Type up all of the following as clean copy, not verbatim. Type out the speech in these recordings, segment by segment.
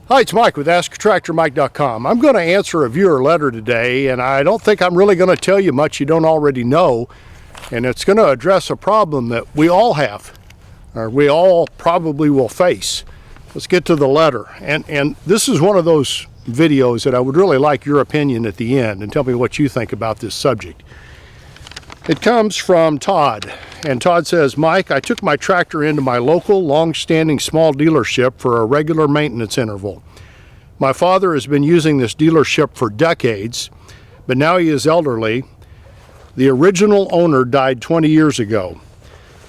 Hi, it's Mike with AskTractorMike.com. I'm going to answer a viewer letter today, and I don't think I'm really going to tell you much you don't already know, and it's going to address a problem that we all have, or we all probably will face. Let's get to the letter, and this is one of those videos that I would really like your opinion at the end, and tell me what you think about this subject. It comes from Todd, and Todd says, Mike, I took my tractor into my local, long-standing small dealership for a regular maintenance interval. My father has been using this dealership for decades, but now he is elderly. The original owner died 20 years ago.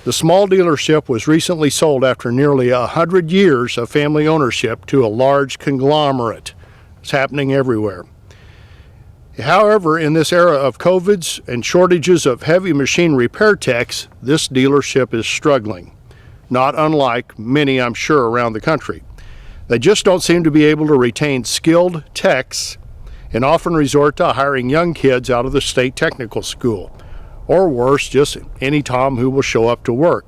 The small dealership was recently sold after nearly 100 years of family ownership to a large conglomerate. It's happening everywhere. However, in this era of COVIDs and shortages of heavy machine repair techs, this dealership is struggling, not unlike many, I'm sure, around the country. They just don't seem to be able to retain skilled techs and often resort to hiring young kids out of the state technical school, or worse, just any Tom who will show up to work.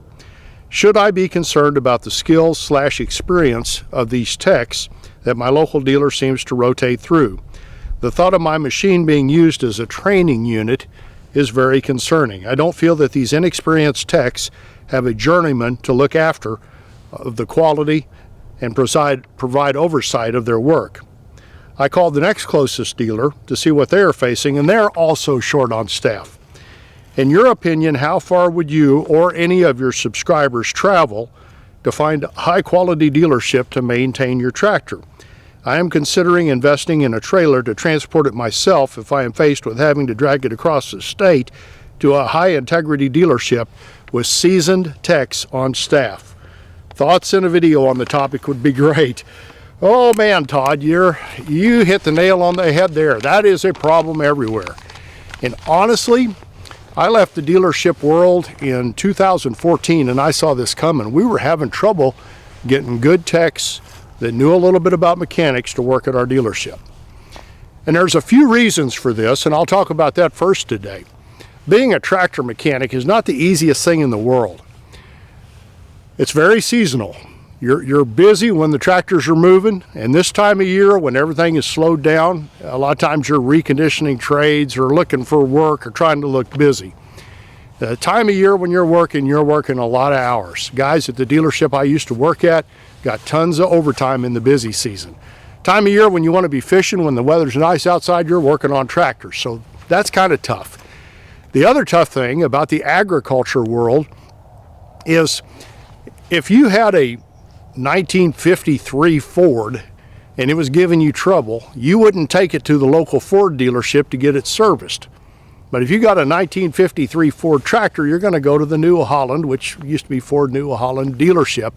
Should I be concerned about the skills/experience of these techs that my local dealer seems to rotate through? The thought of my machine being used as a training unit is very concerning. I don't feel that these inexperienced techs have a journeyman to look after the quality and provide oversight of their work. I called the next closest dealer to see what they are facing, and they're also short on staff. In your opinion, how far would you or any of your subscribers travel to find a high-quality dealership to maintain your tractor? I am considering investing in a trailer to transport it myself if I am faced with having to drag it across the state to a high-integrity dealership with seasoned techs on staff. Thoughts and a video on the topic would be great. Oh man, Todd, you hit the nail on the head there. That is a problem everywhere. And honestly, I left the dealership world in 2014 and I saw this coming. We were having trouble getting good techs that knew a little bit about mechanics to work at our dealership. And there's a few reasons for this, and I'll talk about that first today. Being a tractor mechanic is not the easiest thing in the world. It's very seasonal. You're busy when the tractors are moving, and this time of year when everything is slowed down, a lot of times you're reconditioning trades or looking for work or trying to look busy. The time of year when you're working a lot of hours. Guys at the dealership I used to work at got tons of overtime in the busy season. Time of year when you want to be fishing, when the weather's nice outside, you're working on tractors. So that's kind of tough. The other tough thing about the agriculture world is if you had a 1953 Ford and it was giving you trouble, you wouldn't take it to the local Ford dealership to get it serviced. But if you got a 1953 Ford tractor, you're going to go to the New Holland, which used to be Ford New Holland dealership,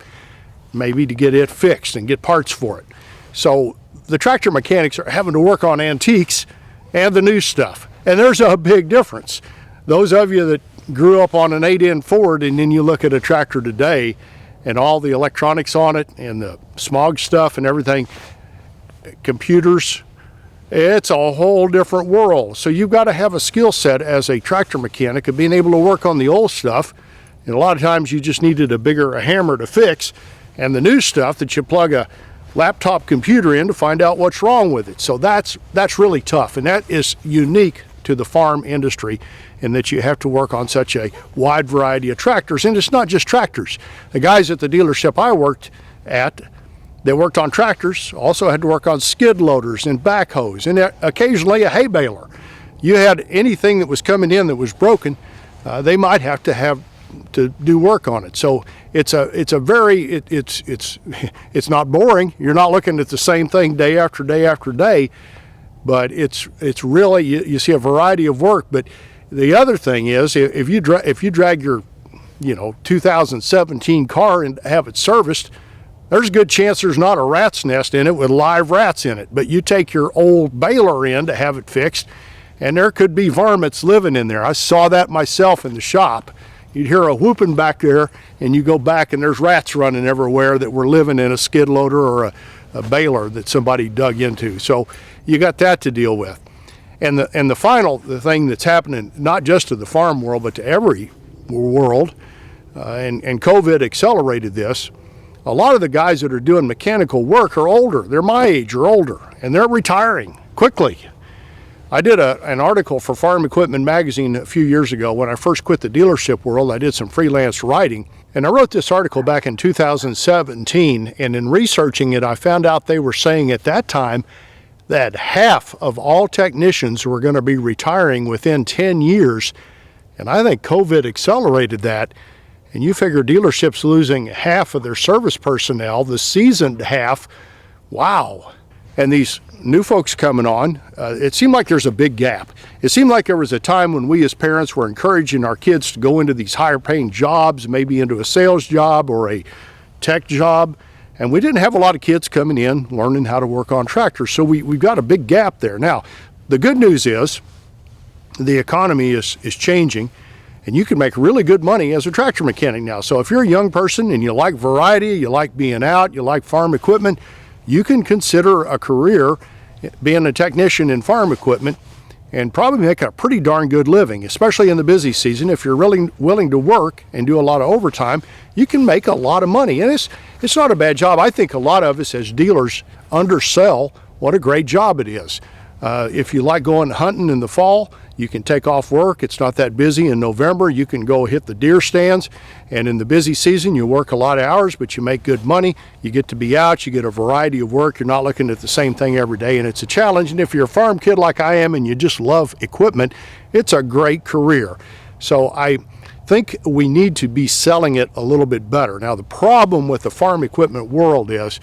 maybe to get it fixed and get parts for it. So the tractor mechanics are having to work on antiques and the new stuff. And there's a big difference. Those of you that grew up on an 8-in Ford and then you look at a tractor today and all the electronics on it and the smog stuff and everything, computers, it's a whole different world. So you've got to have a skill set as a tractor mechanic of being able to work on the old stuff. And a lot of times you just needed a hammer to fix, and the new stuff that you plug a laptop computer in to find out what's wrong with it. So that's really tough, and that is unique to the farm industry in that you have to work on such a wide variety of tractors. And it's not just tractors. The guys at the dealership I worked at, they worked on tractors, also had to work on skid loaders and backhoes and occasionally a hay baler. You had anything that was coming in that was broken, they might have to do work on it. So it's not boring. You're not looking at the same thing day after day after day, but it's really, you see a variety of work. But the other thing is, if you drag your 2017 car and have it serviced, there's a good chance there's not a rat's nest in it with live rats in it. But you take your old baler in to have it fixed, and there could be varmints living in there. I saw that myself in the shop. You'd hear a whooping back there, and you go back and there's rats running everywhere that were living in a skid loader or a baler that somebody dug into. So you got that to deal with. And the thing that's happening, not just to the farm world, but to every world, and COVID accelerated this. a lot of the guys that are doing mechanical work are older. They're my age or older, and they're retiring quickly. I did an article for Farm Equipment Magazine a few years ago. When I first quit the dealership world, I did some freelance writing, and I wrote this article back in 2017, and in researching it, I found out they were saying at that time that half of all technicians were going to be retiring within 10 years, and I think COVID accelerated that. And you figure dealerships losing half of their service personnel, the seasoned half, wow. And these new folks coming on, it seemed like there's a big gap. It seemed like there was a time when we as parents were encouraging our kids to go into these higher paying jobs, maybe into a sales job or a tech job, and we didn't have a lot of kids coming in learning how to work on tractors. So we've got a big gap there. Now, the good news is the economy is changing, and you can make really good money as a tractor mechanic now. So if you're a young person and you like variety, you like being out, you like farm equipment, you can consider a career being a technician in farm equipment and probably make a pretty darn good living, especially in the busy season. If you're really willing to work and do a lot of overtime, you can make a lot of money. And it's not a bad job. I think a lot of us as dealers undersell what a great job it is. If you like going hunting in the fall, you can take off work. It's not that busy in November. You can go hit the deer stands, and in the busy season you work a lot of hours, but you make good money. You get to be out, you get a variety of work. You're not looking at the same thing every day, and it's a challenge. And if you're a farm kid like I am and you just love equipment, it's a great career. So I think we need to be selling it a little bit better. Now, the problem with the farm equipment world is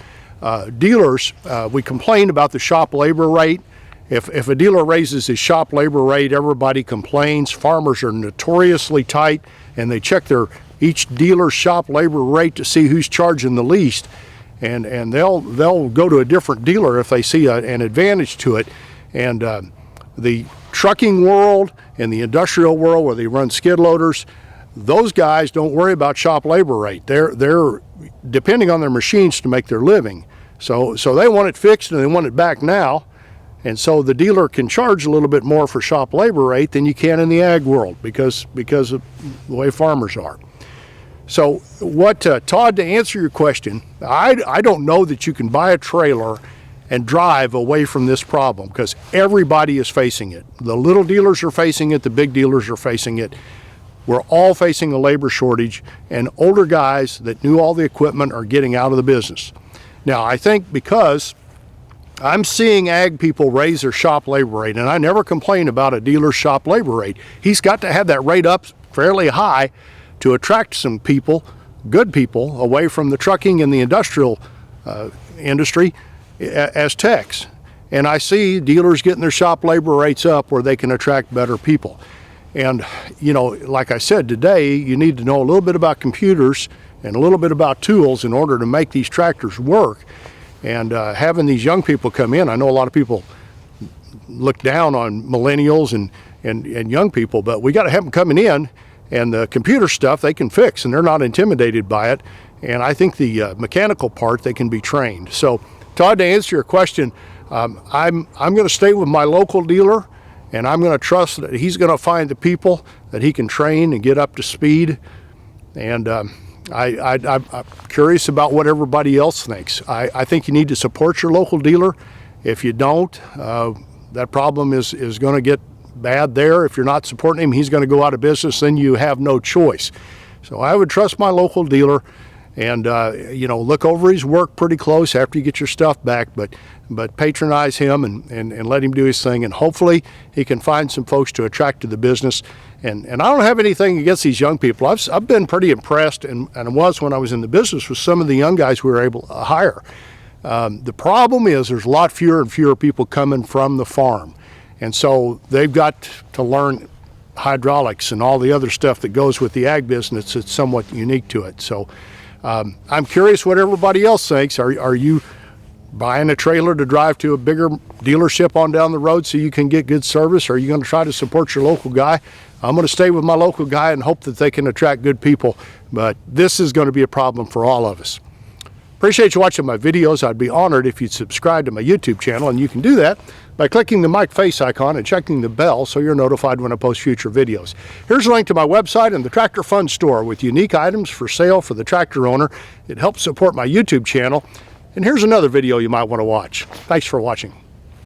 dealers, we complain about the shop labor rate. If a dealer raises his shop labor rate, everybody complains. Farmers are notoriously tight, and they check each dealer's shop labor rate to see who's charging the least, and they'll go to a different dealer if they see an advantage to it. And the trucking world and the industrial world, where they run skid loaders, those guys don't worry about shop labor rate. They're depending on their machines to make their living. So they want it fixed and they want it back now. And so the dealer can charge a little bit more for shop labor rate than you can in the ag world because of the way farmers are. So what, Todd, to answer your question, I don't know that you can buy a trailer and drive away from this problem, because everybody is facing it. The little dealers are facing it, the big dealers are facing it. We're all facing a labor shortage, and older guys that knew all the equipment are getting out of the business. Now, I think because I'm seeing ag people raise their shop labor rate, and I never complain about a dealer's shop labor rate. He's got to have that rate up fairly high to attract some people, good people, away from the trucking and the industrial industry as techs. And I see dealers getting their shop labor rates up where they can attract better people. And, you know, like I said today, you need to know a little bit about computers and a little bit about tools in order to make these tractors work. And having these young people come in, I know a lot of people look down on millennials and young people, but we got to have them coming in, and the computer stuff they can fix, and they're not intimidated by it. And I think the mechanical part, they can be trained. So, Todd, to answer your question, I'm going to stay with my local dealer, and I'm going to trust that he's going to find the people that he can train and get up to speed. And I'm curious about what everybody else thinks. I think you need to support your local dealer. If you don't, that problem is going to get bad there. If you're not supporting him, he's going to go out of business. Then you have no choice. So I would trust my local dealer, and look over his work pretty close after you get your stuff back. But patronize him and let him do his thing, and hopefully he can find some folks to attract to the business. And I don't have anything against these young people. I've been pretty impressed, and was when I was in the business, with some of the young guys we were able to hire. The problem is there's a lot fewer and fewer people coming from the farm. And so they've got to learn hydraulics and all the other stuff that goes with the ag business that's somewhat unique to it. So I'm curious what everybody else thinks. Are you buying a trailer to drive to a bigger dealership on down the road so you can get good service? Or are you going to try to support your local guy? I'm going to stay with my local guy and hope that they can attract good people. But this is going to be a problem for all of us. Appreciate you watching my videos. I'd be honored if you'd subscribe to my YouTube channel, and you can do that by clicking the mic face icon and checking the bell so you're notified when I post future videos. Here's a link to my website and the Tractor Fun store with unique items for sale for the tractor owner. It helps support my YouTube channel. And here's another video you might want to watch. Thanks for watching.